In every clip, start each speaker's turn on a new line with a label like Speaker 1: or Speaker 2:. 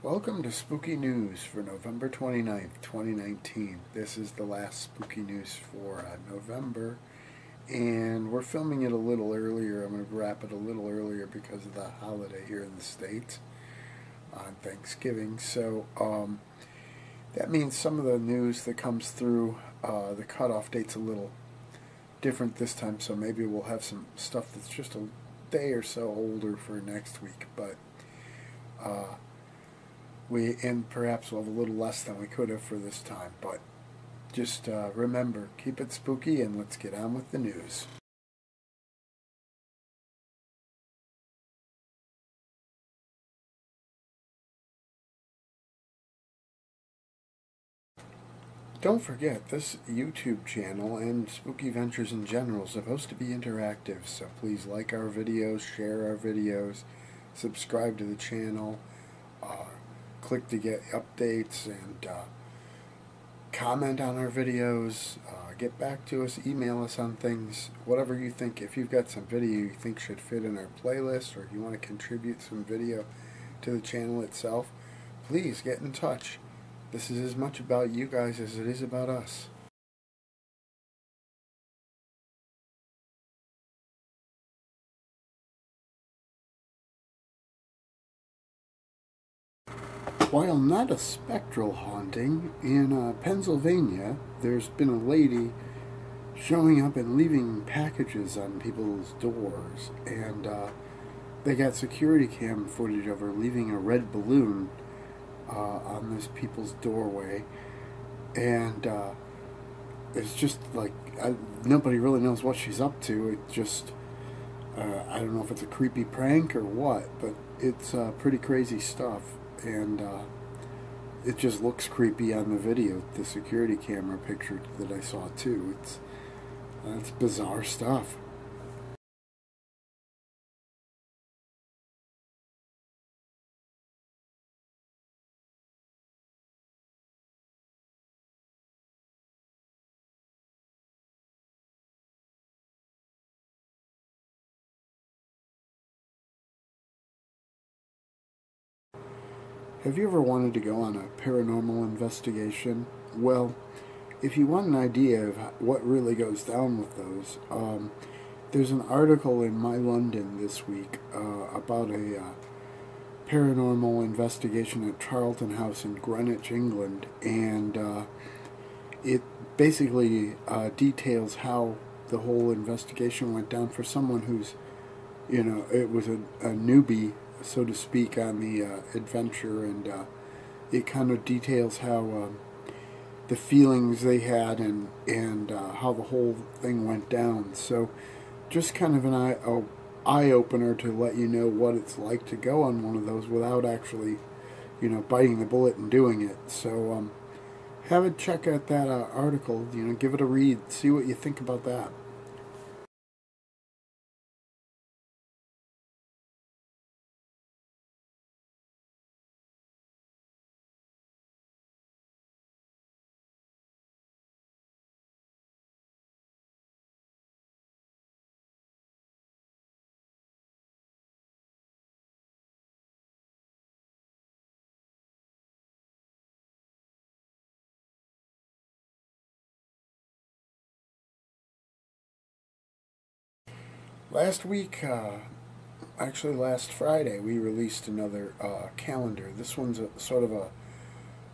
Speaker 1: Welcome to Spooky News for November 29th, 2019. This is the last Spooky News for November, and we're filming it a little earlier. I'm going to wrap it a little earlier because of the holiday here in the States on Thanksgiving. So that means some of the news that comes through, the cutoff date's a little different this time, so maybe we'll have some stuff that's just a day or so older for next week, but and perhaps we'll have a little less than we could have for this time, but just remember, keep it spooky, and let's get on with the news. Don't forget, this YouTube channel and Spooky Ventures in general is supposed to be interactive, so please like our videos, share our videos, subscribe to the channel, click to get updates, and comment on our videos, get back to us, email us on things, whatever you think. If you've got some video you think should fit in our playlist, or you want to contribute some video to the channel itself, please get in touch. This is as much about you guys as it is about us. While not a spectral haunting, in Pennsylvania, there's been a lady showing up and leaving packages on people's doors, and they got security cam footage of her leaving a red balloon on this people's doorway, and it's just like nobody really knows what she's up to. It just I don't know if it's a creepy prank or what, but it's pretty crazy stuff, and it just looks creepy on the video, the security camera picture that I saw too. It's bizarre stuff. Have you ever wanted to go on a paranormal investigation? Well, if you want an idea of what really goes down with those, there's an article in My London this week about a paranormal investigation at Charlton House in Greenwich, England, and it basically details how the whole investigation went down for someone who's, it was a newbie, so to speak, on the adventure, and it kind of details how the feelings they had, and how the whole thing went down. So just kind of an eye-opener to let you know what it's like to go on one of those without actually, biting the bullet and doing it. So have a check out that article, give it a read, see what you think about that. Last week, actually last Friday, we released another calendar. This one's sort of a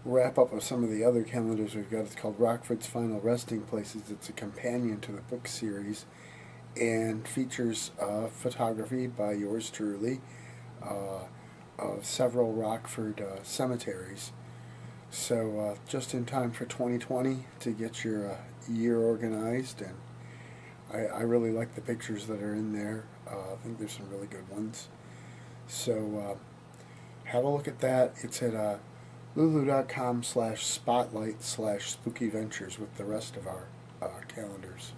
Speaker 1: wrap-up of some of the other calendars we've got. It's called Rockfords Final Resting Places. It's a companion to the book series, and features photography by yours truly of several Rockford cemeteries. So just in time for 2020 to get your year organized, and I really like the pictures that are in there. I think there's some really good ones. So have a look at that. It's at lulu.com/spotlight/spookyventures with the rest of our calendars.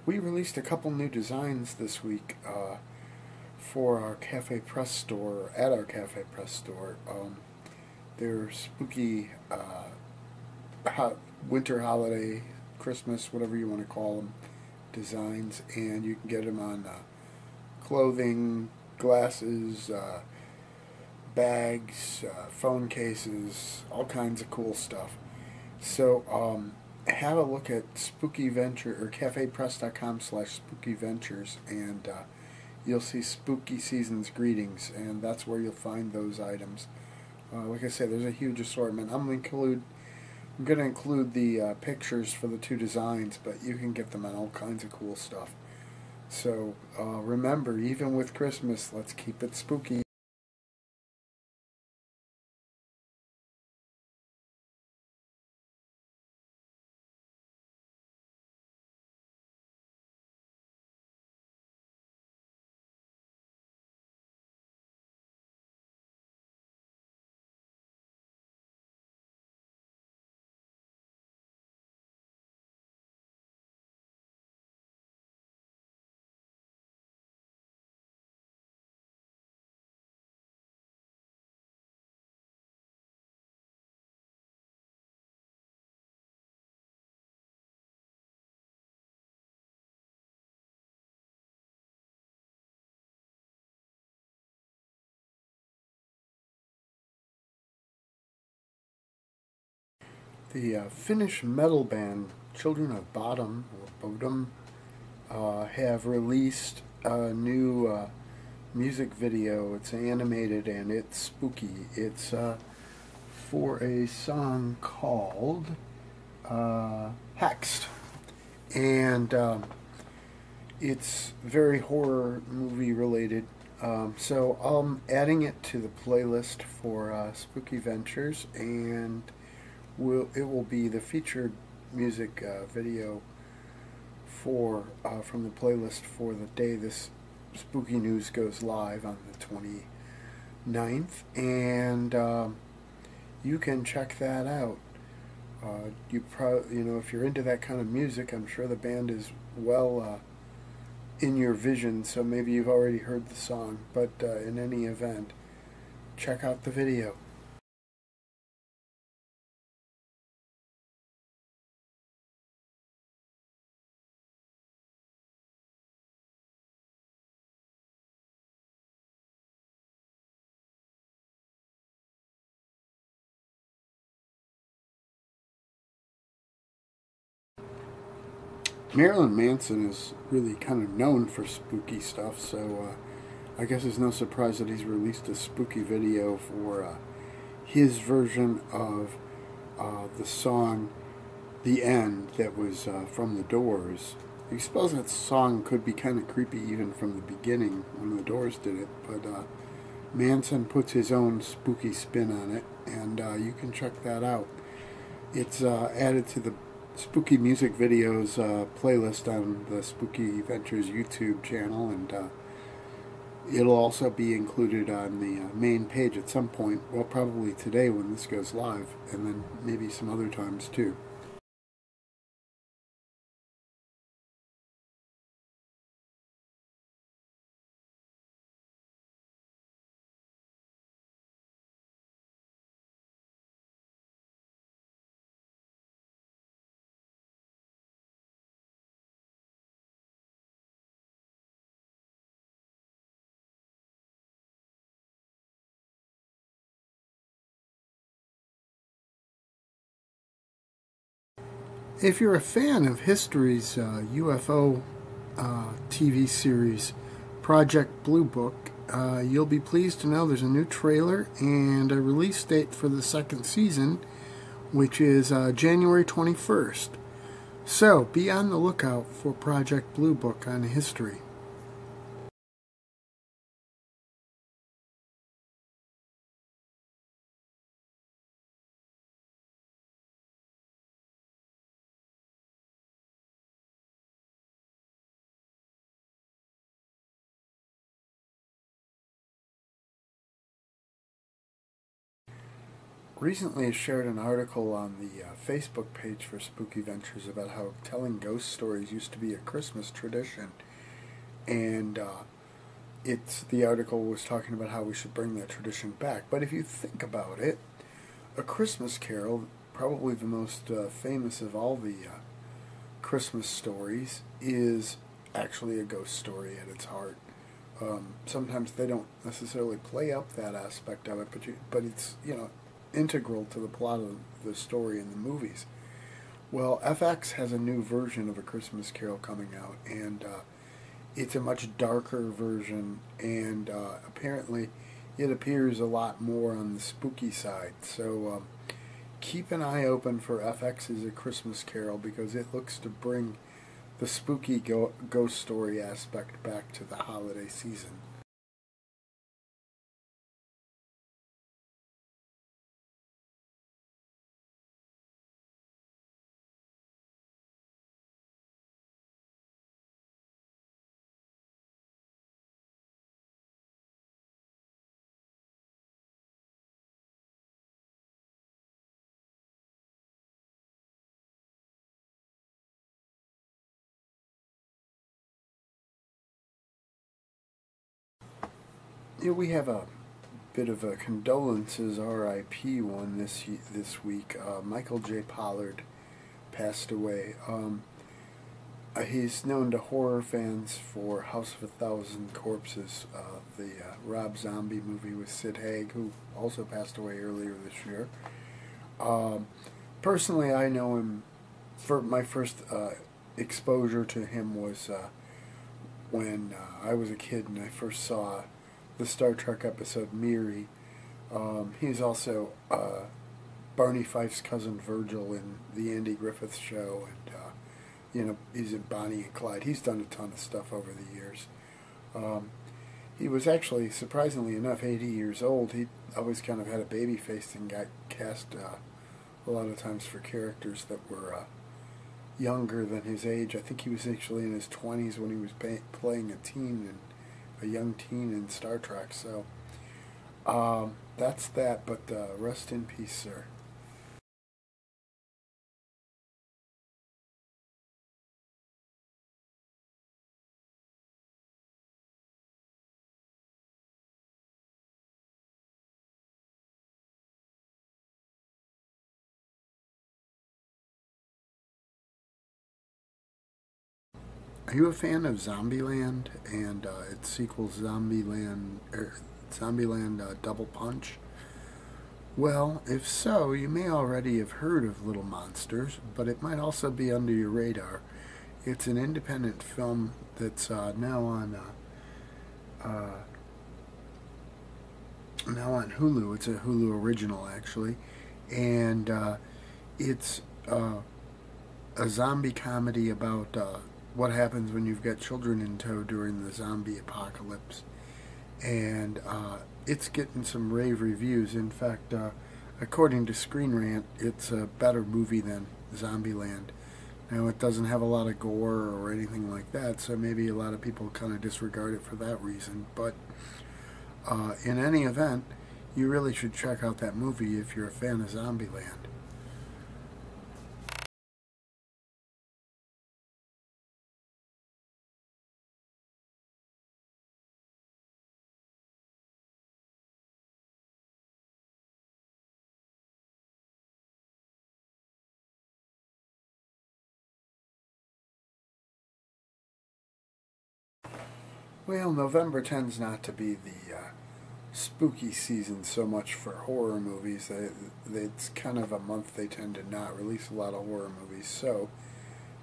Speaker 1: We released a couple new designs this week for our Cafe Press store, at our Cafe Press store. They're spooky winter holiday, Christmas, whatever you want to call them, designs, and you can get them on clothing, glasses, bags, phone cases, all kinds of cool stuff. So have a look at Spooky Venture or cafepress.com/spookyventures, and you'll see Spooky Season's Greetings, and that's where you'll find those items. Like I said, there's a huge assortment. I'm going to include the pictures for the two designs, but you can get them on all kinds of cool stuff. So remember, even with Christmas, let's keep it spooky. The Finnish metal band Children of Bodom, or Bodom, have released a new music video. It's animated and it's spooky. It's for a song called Hexed. And it's very horror movie related. So I'm adding it to the playlist for Spooky Ventures, and it will be the featured music video for from the playlist for the day this spooky news goes live on the 29th, and you can check that out. If you're into that kind of music, I'm sure the band is well in your vision, so maybe you've already heard the song. But in any event, check out the video. Marilyn Manson is really kind of known for spooky stuff, so I guess it's no surprise that he's released a spooky video for his version of the song The End that was from The Doors. I suppose that song could be kind of creepy even from the beginning when The Doors did it, but Manson puts his own spooky spin on it, and you can check that out. It's added to the Spooky Music Videos playlist on the Spooky Ventures YouTube channel, and it'll also be included on the main page at some point, well, probably today when this goes live, and then maybe some other times too. If you're a fan of History's UFO TV series, Project Blue Book, you'll be pleased to know there's a new trailer and a release date for the second season, which is January 21st. So be on the lookout for Project Blue Book on History. recently I shared an article on the Facebook page for Spooky Ventures about how telling ghost stories used to be a Christmas tradition, and the article was talking about how we should bring that tradition back. But if you think about it, A Christmas Carol, probably the most famous of all the Christmas stories, is actually a ghost story at its heart. Sometimes they don't necessarily play up that aspect of it, but it's integral to the plot of the story in the movies. Well, FX has a new version of A Christmas Carol coming out, and it's a much darker version, and apparently it appears a lot more on the spooky side. So keep an eye open for FX's A Christmas Carol, because it looks to bring the spooky ghost story aspect back to the holiday season. We have a bit of a condolences RIP one this week. Michael J Pollard passed away. He's known to horror fans for House of a Thousand Corpses, the Rob Zombie movie with Sid Haig, who also passed away earlier this year. Personally, I know him. For my first exposure to him was when I was a kid and I first saw the Star Trek episode Miri. He's also Barney Fife's cousin Virgil in the Andy Griffith Show, and he's in Bonnie and Clyde. He's done a ton of stuff over the years. He was actually, surprisingly enough, 80 years old. He always kind of had a baby face and got cast a lot of times for characters that were younger than his age. I think he was actually in his 20s when he was playing a young teen in Star Trek. So that's that, but rest in peace, sir. Are you a fan of Zombieland and its sequel Zombieland Double Punch? Well, if so, you may already have heard of Little Monsters, but it might also be under your radar. It's an independent film that's now on Hulu. It's a Hulu original, actually, and it's a zombie comedy about what happens when you've got children in tow during the zombie apocalypse. And it's getting some rave reviews. In fact, according to Screen Rant, it's a better movie than Zombieland. Now, it doesn't have a lot of gore or anything like that, so maybe a lot of people kind of disregard it for that reason. But in any event, you really should check out that movie if you're a fan of Zombieland. Well, November tends not to be the spooky season so much for horror movies. It's kind of a month they tend to not release a lot of horror movies, so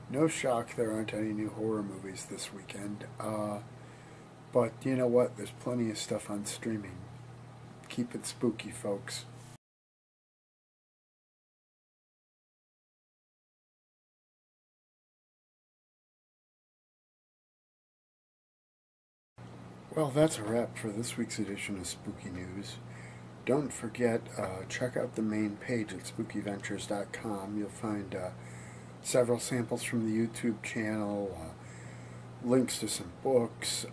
Speaker 1: no shock there aren't any new horror movies this weekend. But you know what? There's plenty of stuff on streaming. Keep it spooky, folks. Well, that's a wrap for this week's edition of Spooky News. Don't forget, check out the main page at spookyventures.com. You'll find several samples from the YouTube channel, links to some books,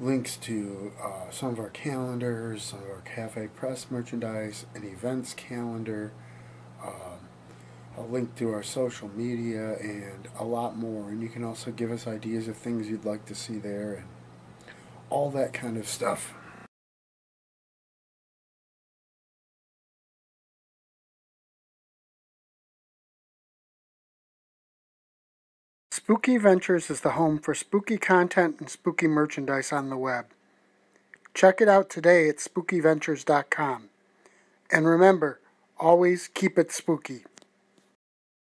Speaker 1: links to some of our calendars, some of our Cafe Press merchandise, an events calendar, a link to our social media, and a lot more. And you can also give us ideas of things you'd like to see there and all that kind of stuff. Spooky Ventures is the home for spooky content and spooky merchandise on the web. Check it out today at spookyventures.com. And remember, always keep it spooky.